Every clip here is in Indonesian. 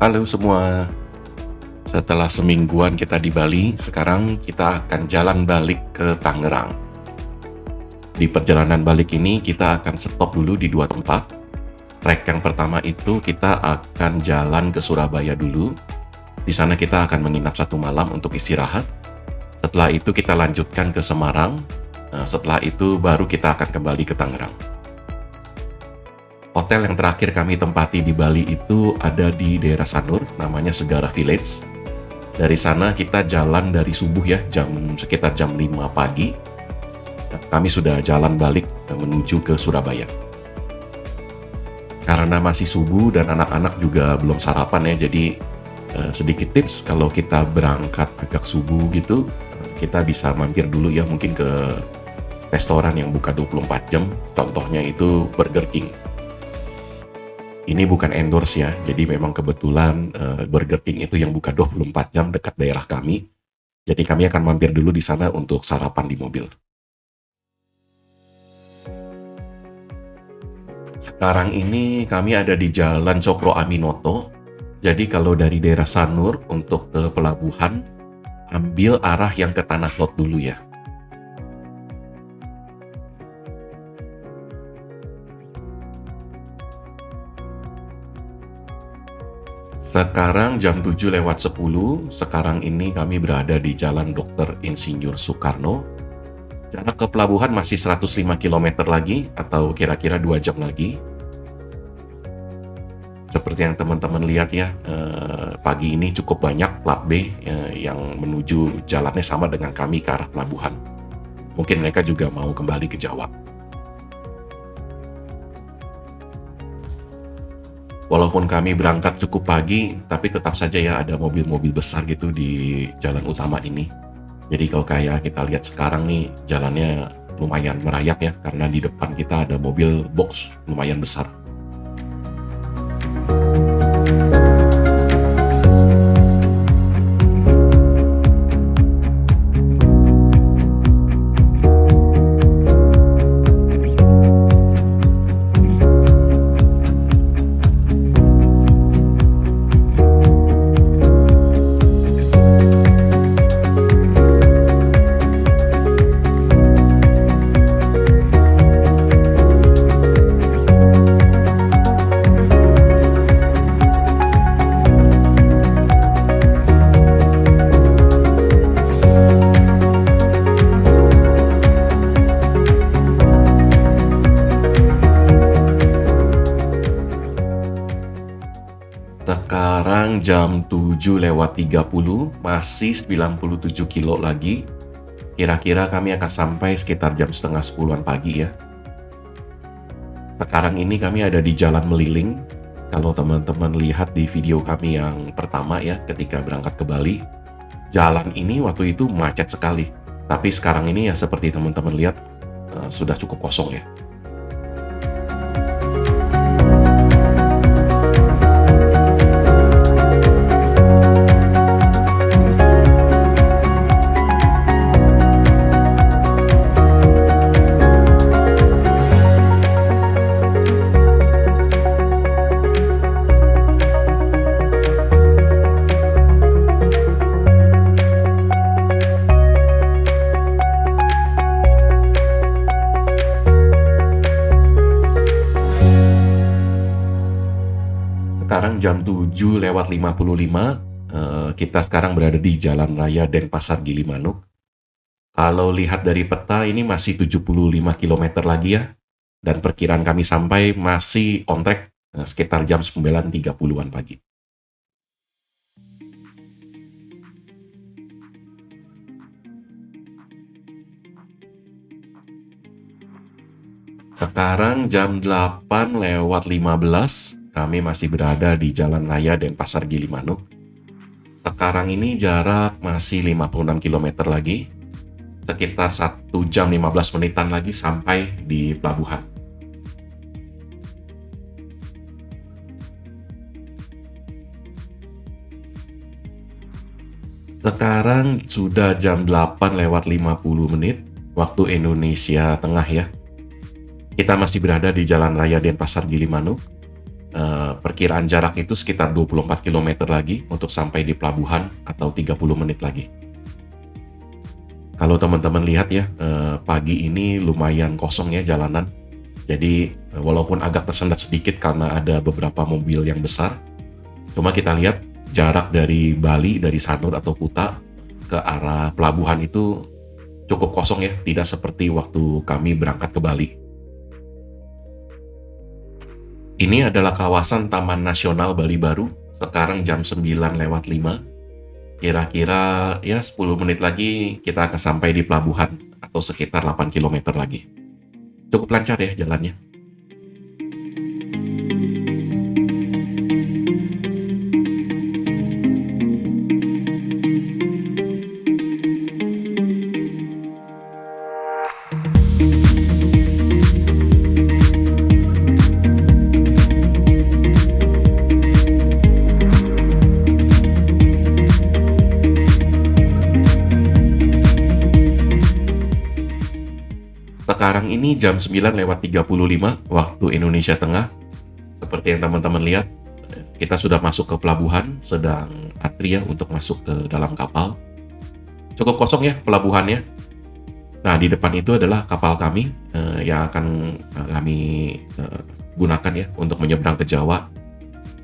Halo semua, setelah semingguan kita di Bali, sekarang kita akan jalan balik ke Tangerang. Di perjalanan balik ini kita akan stop dulu di dua tempat. Trek yang pertama itu kita akan jalan ke Surabaya dulu. Di sana kita akan menginap 1 malam untuk istirahat. Setelah itu kita lanjutkan ke Semarang. Setelah itu baru kita akan kembali ke Tangerang. Hotel yang terakhir kami tempati di Bali itu ada di daerah Sanur, namanya Segara Village. Dari sana kita jalan dari subuh ya, sekitar jam 5 pagi. Kami sudah jalan balik menuju ke Surabaya. Karena masih subuh dan anak-anak juga belum sarapan ya, jadi sedikit tips kalau kita berangkat agak subuh gitu, kita bisa mampir dulu ya mungkin ke restoran yang buka 24 jam, contohnya itu Burger King. Ini bukan endorse ya, jadi memang kebetulan Burger King itu yang buka 24 jam dekat daerah kami. Jadi kami akan mampir dulu di sana untuk sarapan di mobil. Sekarang ini kami ada di Jalan Cokro Aminoto. Jadi kalau dari daerah Sanur untuk ke pelabuhan, ambil arah yang ke Tanah Lot dulu ya. Sekarang jam 7:10, sekarang ini kami berada di Jalan Dr. Insinyur Soekarno. Jarak ke pelabuhan masih 105 km lagi atau kira-kira 2 jam lagi. Seperti yang teman-teman lihat ya, pagi ini cukup banyak plat B yang menuju jalannya sama dengan kami ke arah pelabuhan. Mungkin mereka juga mau kembali ke Jawa. Walaupun kami berangkat cukup pagi, tapi tetap saja ya ada mobil-mobil besar gitu di jalan utama ini. Jadi kalau kayak kita lihat sekarang nih, jalannya lumayan merayap ya, karena di depan kita ada mobil box lumayan besar. Sekarang jam 7:30, masih 97 kilo lagi. Kira-kira kami akan sampai sekitar jam setengah 10-an pagi ya. Sekarang ini kami ada di Jalan Meliling. Kalau teman-teman lihat di video kami yang pertama ya, ketika berangkat ke Bali, jalan ini waktu itu macet sekali. Tapi sekarang ini ya seperti teman-teman lihat, sudah cukup kosong ya. Sekarang jam 7:55, kita sekarang berada di Jalan Raya Denpasar Gilimanuk. Kalau lihat dari peta ini masih 75 km lagi ya, dan perkiraan kami sampai masih on track sekitar jam 9:30-an pagi. Sekarang jam 8:15, kami masih berada di Jalan Raya Denpasar Gilimanuk. Sekarang ini jarak masih 56 km lagi, sekitar 1 jam 15 menitan lagi sampai di pelabuhan. Sekarang sudah jam 8:50 waktu Indonesia Tengah ya. Kita masih berada di Jalan Raya Denpasar Gilimanuk. perkiraan jarak itu sekitar 24 kilometer lagi untuk sampai di pelabuhan atau 30 menit lagi. Kalau teman-teman lihat ya, pagi ini lumayan kosong ya jalanan. Jadi walaupun agak tersendat sedikit karena ada beberapa mobil yang besar, cuma kita lihat jarak dari Bali, dari Sanur atau Kuta ke arah pelabuhan itu cukup kosong ya, tidak seperti waktu kami berangkat ke Bali. Ini adalah kawasan Taman Nasional Bali Baru, sekarang jam 9:05. Kira-kira ya 10 menit lagi kita akan sampai di pelabuhan atau sekitar 8 km lagi. Cukup lancar ya jalannya. Sekarang ini jam 9:35 waktu Indonesia Tengah. Seperti yang teman-teman lihat, kita sudah masuk ke pelabuhan, sedang antri ya untuk masuk ke dalam kapal. Cukup kosong ya pelabuhannya. Nah, di depan itu adalah kapal kami yang akan kami gunakan ya untuk menyeberang ke Jawa.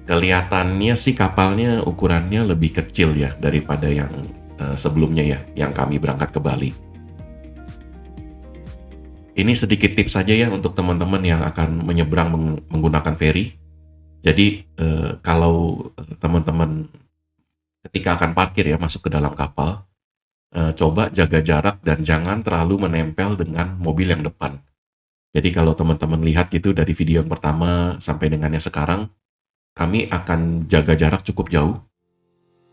Kelihatannya sih kapalnya ukurannya lebih kecil ya daripada yang sebelumnya ya, yang kami berangkat ke Bali. Ini sedikit tips saja ya untuk teman-teman yang akan menyeberang menggunakan feri. Jadi kalau teman-teman ketika akan parkir ya masuk ke dalam kapal, coba jaga jarak dan jangan terlalu menempel dengan mobil yang depan. Jadi kalau teman-teman lihat gitu dari video yang pertama sampai dengan yang sekarang, kami akan jaga jarak cukup jauh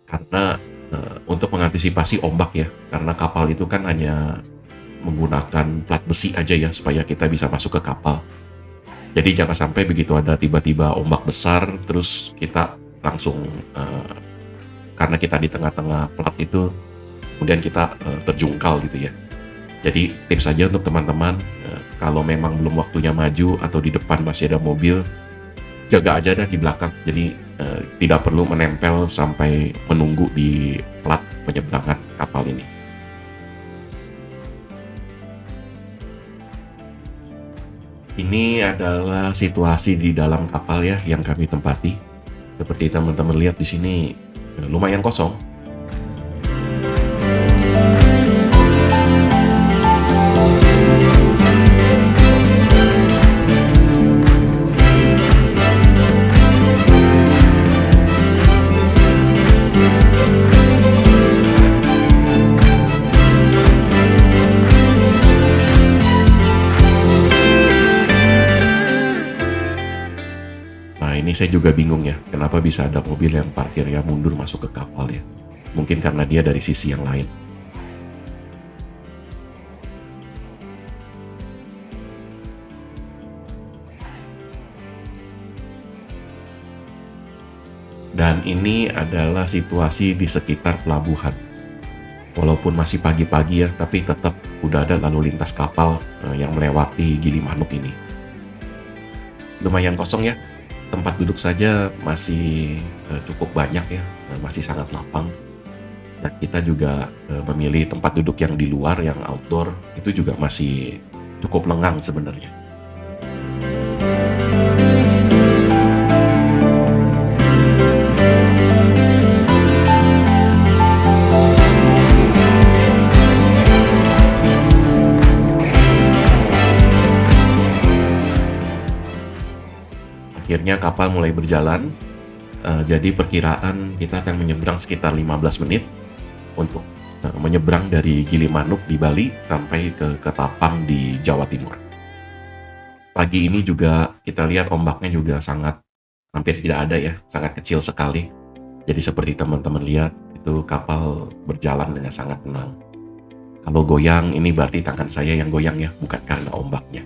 karena untuk mengantisipasi ombak ya, karena kapal itu kan hanya menggunakan plat besi aja ya supaya kita bisa masuk ke kapal. Jadi jangan sampai begitu ada tiba-tiba ombak besar terus kita langsung karena kita di tengah-tengah plat itu kemudian kita terjungkal gitu ya. Jadi tips saja untuk teman-teman, kalau memang belum waktunya maju atau di depan masih ada mobil, jaga aja dah di belakang. Jadi tidak perlu menempel sampai menunggu di plat penyeberangan kapal ini. Ini adalah situasi di dalam kapal ya yang kami tempati. Seperti teman-teman lihat di sini lumayan kosong. Ini saya juga bingung ya, kenapa bisa ada mobil yang parkirnya mundur masuk ke kapal ya. Mungkin karena dia dari sisi yang lain. Dan ini adalah situasi di sekitar pelabuhan. Walaupun masih pagi-pagi ya, tapi tetap udah ada lalu lintas kapal yang melewati Gilimanuk ini. Lumayan kosong ya. Tempat duduk saja masih cukup banyak ya, masih sangat lapang. Dan kita juga memilih tempat duduk yang di luar, yang outdoor, itu juga masih cukup lengang sebenarnya. Akhirnya kapal mulai berjalan, jadi perkiraan kita akan menyeberang sekitar 15 menit untuk menyeberang dari Gilimanuk di Bali sampai ke Ketapang di Jawa Timur. Pagi ini juga kita lihat ombaknya juga sangat hampir tidak ada ya, sangat kecil sekali. Jadi seperti teman-teman lihat, itu kapal berjalan dengan sangat tenang. Kalau goyang, ini berarti tangan saya yang goyang ya, bukan karena ombaknya.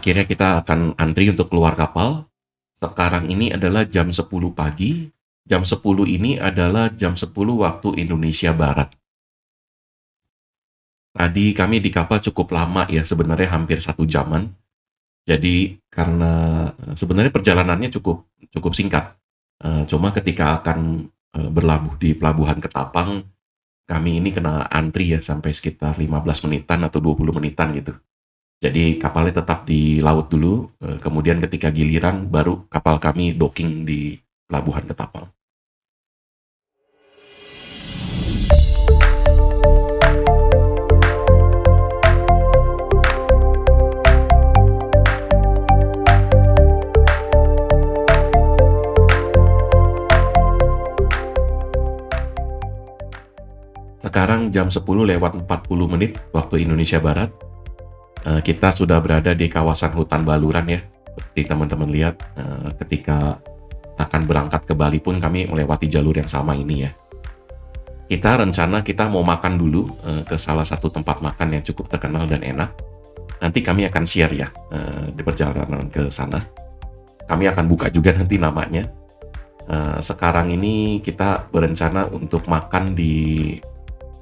akhirnya kita akan antri untuk keluar kapal. Sekarang ini adalah jam 10 pagi. Jam 10 ini adalah jam 10 waktu Indonesia Barat. Tadi kami di kapal cukup lama ya, sebenarnya hampir 1 jaman. Jadi karena sebenarnya perjalanannya cukup cukup singkat. Cuma ketika akan berlabuh di Pelabuhan Ketapang, kami ini kena antri ya sampai sekitar 15 menitan atau 20 menitan gitu. Jadi kapalnya tetap di laut dulu, kemudian ketika giliran baru kapal kami docking di Pelabuhan Ketapang. Sekarang jam 10 lewat 40 menit waktu Indonesia Barat. Kita sudah berada di kawasan hutan Baluran ya. Seperti teman-teman lihat, ketika akan berangkat ke Bali pun kami melewati jalur yang sama ini ya. Kita mau makan dulu ke salah satu tempat makan yang cukup terkenal dan enak. Nanti kami akan share ya di perjalanan ke sana. Kami akan buka juga nanti namanya. Sekarang ini kita berencana untuk makan di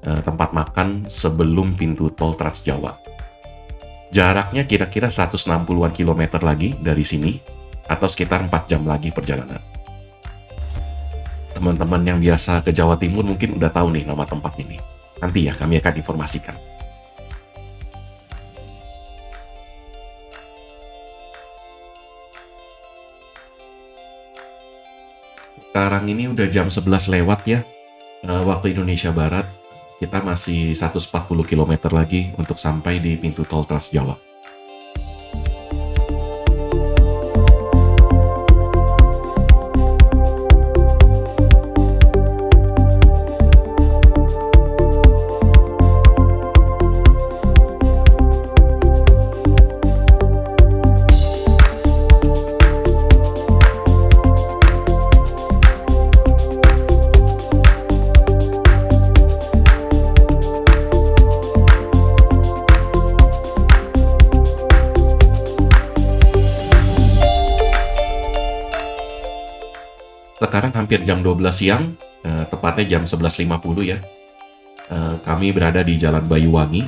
tempat makan sebelum pintu tol Trans Jawa. Jaraknya kira-kira 160-an kilometer lagi dari sini, atau sekitar 4 jam lagi perjalanan. Teman-teman yang biasa ke Jawa Timur mungkin udah tahu nih nama tempat ini. Nanti ya kami akan informasikan. Sekarang ini udah jam 11 lewat ya, waktu Indonesia Barat. Kita masih 140 km lagi untuk sampai di pintu tol Trans Jawa. Sekarang hampir jam 12 siang, tepatnya jam 11.50 ya. Kami berada di Jalan Bayuwangi.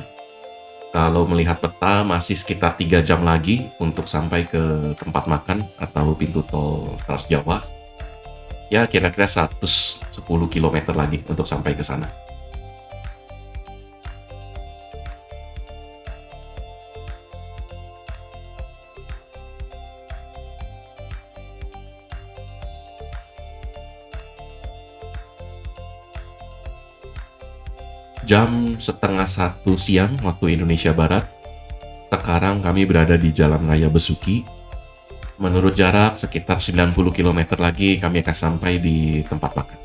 Kalau melihat peta masih sekitar 3 jam lagi untuk sampai ke tempat makan atau pintu tol Trans Jawa. Ya kira-kira 110 km lagi untuk sampai ke sana. Jam setengah 1 siang waktu Indonesia Barat. Sekarang kami berada di Jalan Raya Besuki. Menurut jarak sekitar 90 km lagi kami akan sampai di tempat makan.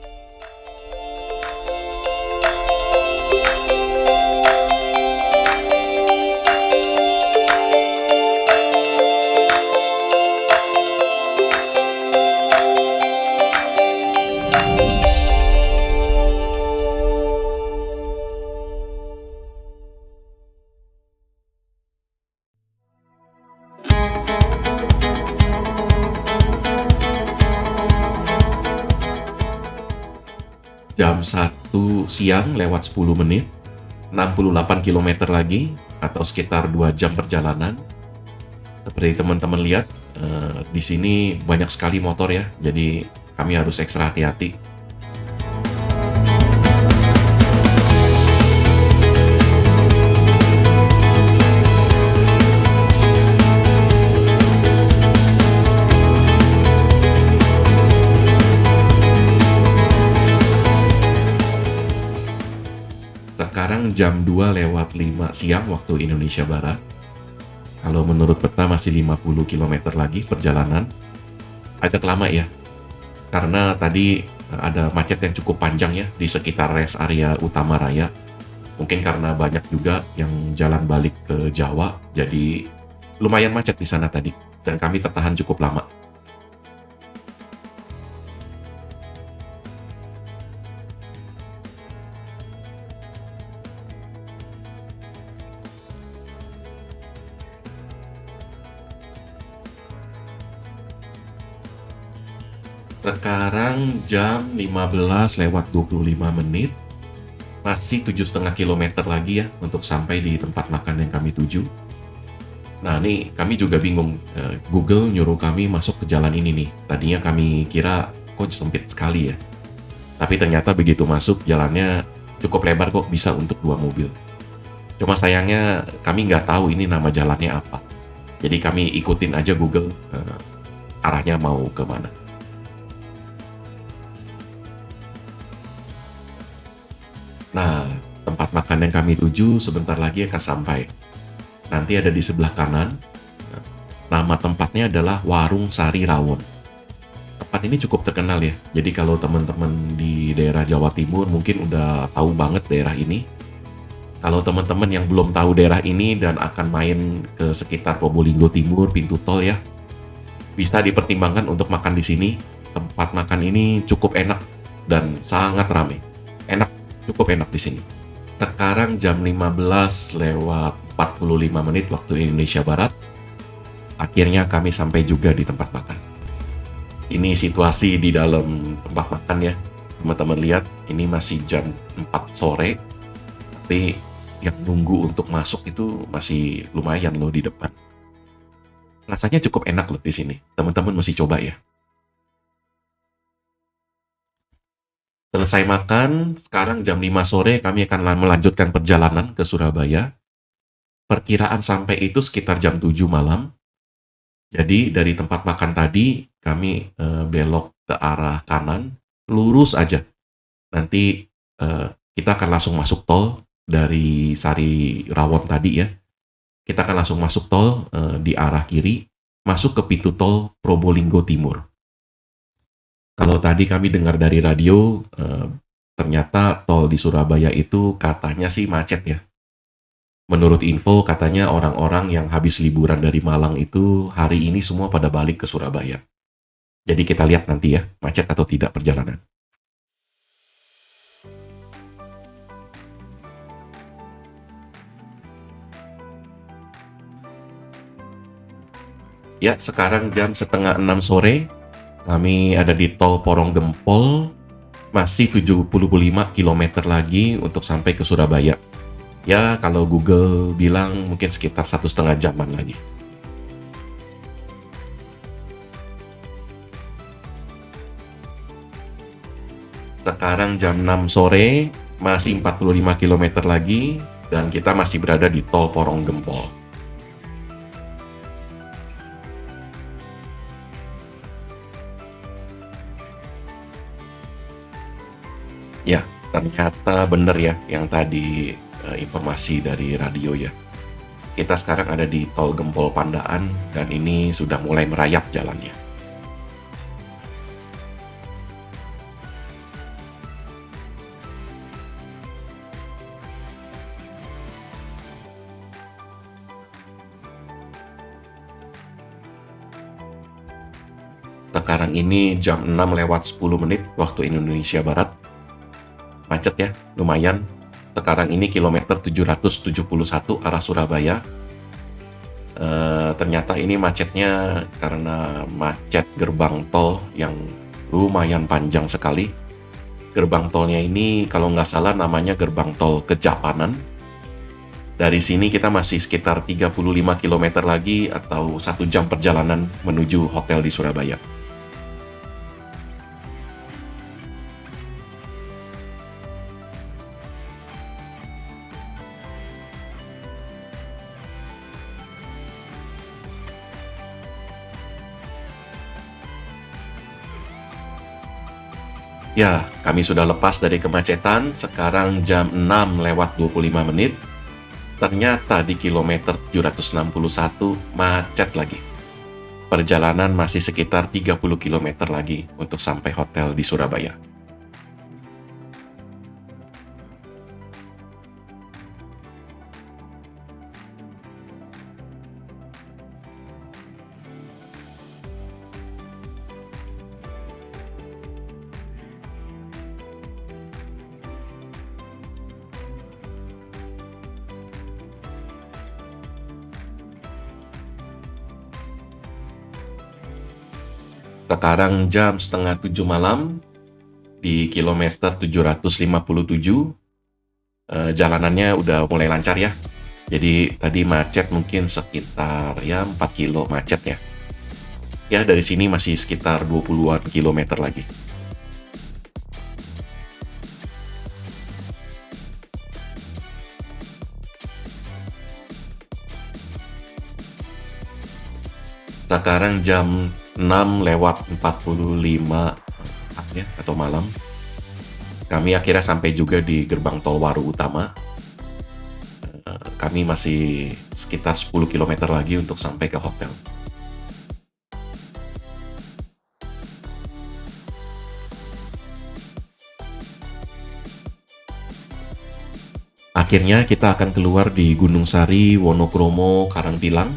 Jam 1 siang lewat 10 menit, 68 km lagi, atau sekitar 2 jam perjalanan. Seperti teman-teman lihat, di sini banyak sekali motor ya, jadi kami harus ekstra hati-hati. Sekarang jam 2 lewat 5 siang waktu Indonesia Barat. Kalau menurut peta masih 50 km lagi perjalanan. Agak lama ya, karena tadi ada macet yang cukup panjang ya di sekitar rest area utama raya. Mungkin karena banyak juga yang jalan balik ke Jawa, jadi lumayan macet di sana tadi. Dan kami tertahan cukup lama. Sekarang jam 15:25, masih 7,5 kilometer lagi ya untuk sampai di tempat makan yang kami tuju. Nah, ini kami juga bingung. Google nyuruh kami masuk ke jalan ini nih. Tadinya kami kira kok sempit sekali ya. Tapi ternyata begitu masuk jalannya cukup lebar kok, bisa untuk 2 mobil. Cuma sayangnya kami nggak tahu ini nama jalannya apa. Jadi kami ikutin aja Google arahnya mau ke mana. Nah, tempat makan yang kami tuju sebentar lagi akan sampai. Nanti ada di sebelah kanan. Nama tempatnya adalah Warung Sari Rawon. Tempat ini cukup terkenal ya. Jadi kalau teman-teman di daerah Jawa Timur mungkin udah tahu banget daerah ini. Kalau teman-teman yang belum tahu daerah ini dan akan main ke sekitar Probolinggo Timur, pintu tol ya, bisa dipertimbangkan untuk makan di sini. Tempat makan ini cukup enak dan sangat ramai. Enak, cukup enak di sini. Sekarang jam 15:45 waktu Indonesia Barat. Akhirnya kami sampai juga di tempat makan. Ini situasi di dalam tempat makan ya. Teman-teman lihat, ini masih jam 4 sore. Tapi yang nunggu untuk masuk itu masih lumayan loh di depan. Rasanya cukup enak loh di sini. Teman-teman mesti coba ya. Selesai makan, sekarang jam 5 sore kami akan melanjutkan perjalanan ke Surabaya. Perkiraan sampai itu sekitar jam 7 malam. Jadi dari tempat makan tadi kami belok ke arah kanan, lurus aja. Nanti kita akan langsung masuk tol dari Sari Rawon tadi ya. Kita akan langsung masuk tol di arah kiri, masuk ke pintu tol Probolinggo Timur. Kalau tadi kami dengar dari radio, ternyata tol di Surabaya itu katanya sih macet ya. Menurut info katanya orang-orang yang habis liburan dari Malang itu hari ini semua pada balik ke Surabaya. Jadi kita lihat nanti ya, macet atau tidak perjalanan. Ya, sekarang jam setengah 6 sore, kami ada di tol Porong Gempol, masih 75 km lagi untuk sampai ke Surabaya. Ya, kalau Google bilang mungkin sekitar 1,5 jaman lagi. Sekarang jam 6 sore, masih 45 km lagi, dan kita masih berada di tol Porong Gempol. Ya, ternyata bener ya yang tadi informasi dari radio ya. Kita sekarang ada di tol Gempol Pandaan dan ini sudah mulai merayap jalannya. Sekarang ini jam 6:10 waktu Indonesia Barat. Macet ya, lumayan. Sekarang ini kilometer 771 arah Surabaya. Ternyata ini macetnya karena macet gerbang tol yang lumayan panjang sekali. Gerbang tolnya ini kalau nggak salah namanya gerbang tol Kejapanan. Dari sini kita masih sekitar 35 km lagi atau 1 jam perjalanan menuju hotel di Surabaya. Ya, kami sudah lepas dari kemacetan, sekarang jam 6:25. Ternyata di kilometer 761 macet lagi. Perjalanan masih sekitar 30 km lagi untuk sampai hotel di Surabaya. Sekarang jam setengah 7 malam di kilometer 757. Jalanannya udah mulai lancar ya. Jadi tadi macet mungkin sekitar ya 4 kilo macet ya. Ya dari sini masih sekitar 20-an kilometer lagi. Sekarang jam 6:45 ya, atau malam. Kami akhirnya sampai juga di gerbang tol Waru Utama. Kami masih sekitar 10 km lagi untuk sampai ke hotel. Akhirnya kita akan keluar di Gunung Sari, Wonokromo, Karangpilang.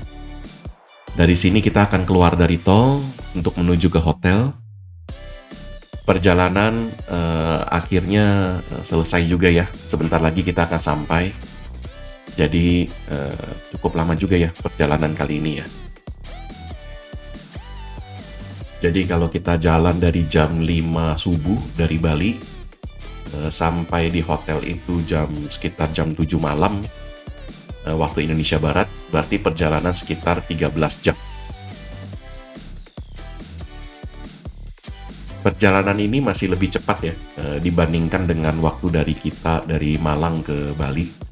Dari sini kita akan keluar dari tol untuk menuju ke hotel. Perjalanan akhirnya selesai juga ya. Sebentar lagi kita akan sampai. Jadi cukup lama juga ya perjalanan kali ini ya. Jadi kalau kita jalan dari jam 5 subuh dari Bali sampai di hotel itu sekitar jam 7 malam waktu Indonesia Barat, berarti perjalanan sekitar 13 jam. Perjalanan ini masih lebih cepat ya dibandingkan dengan waktu dari Malang ke Bali.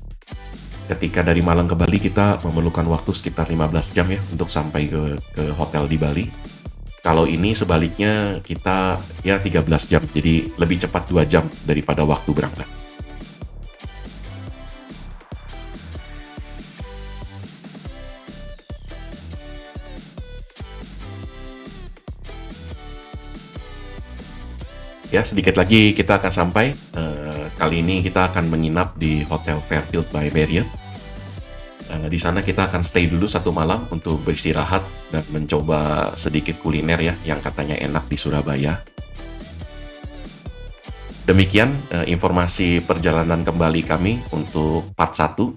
Ketika dari Malang ke Bali kita memerlukan waktu sekitar 15 jam ya untuk sampai ke hotel di Bali. Kalau ini sebaliknya kita ya 13 jam, jadi lebih cepat 2 jam daripada waktu berangkat. Ya, sedikit lagi kita akan sampai. Kali ini kita akan menginap di Hotel Fairfield by Marriott. Di sana kita akan stay dulu 1 malam untuk beristirahat dan mencoba sedikit kuliner ya yang katanya enak di Surabaya. Demikian informasi perjalanan kembali kami untuk part 1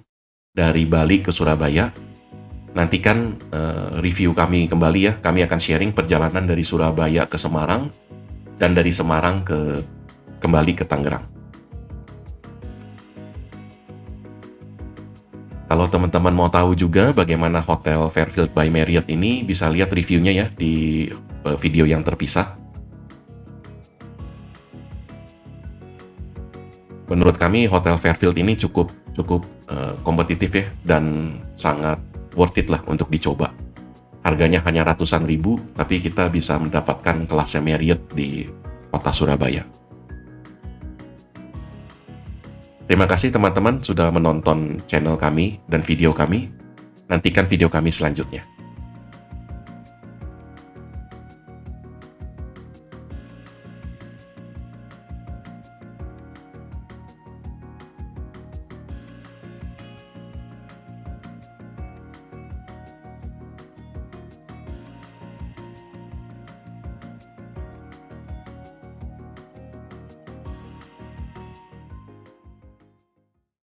dari Bali ke Surabaya. Nantikan review kami kembali ya. Kami akan sharing perjalanan dari Surabaya ke Semarang dan dari Semarang kembali ke Tangerang. Kalau teman-teman mau tahu juga bagaimana Hotel Fairfield by Marriott ini, bisa lihat reviewnya ya di video yang terpisah. Menurut kami Hotel Fairfield ini cukup kompetitif ya dan sangat worth it lah untuk dicoba. Harganya hanya ratusan ribu, tapi kita bisa mendapatkan kelasnya Marriott di kota Surabaya. Terima kasih teman-teman sudah menonton channel kami dan video kami. Nantikan video kami selanjutnya.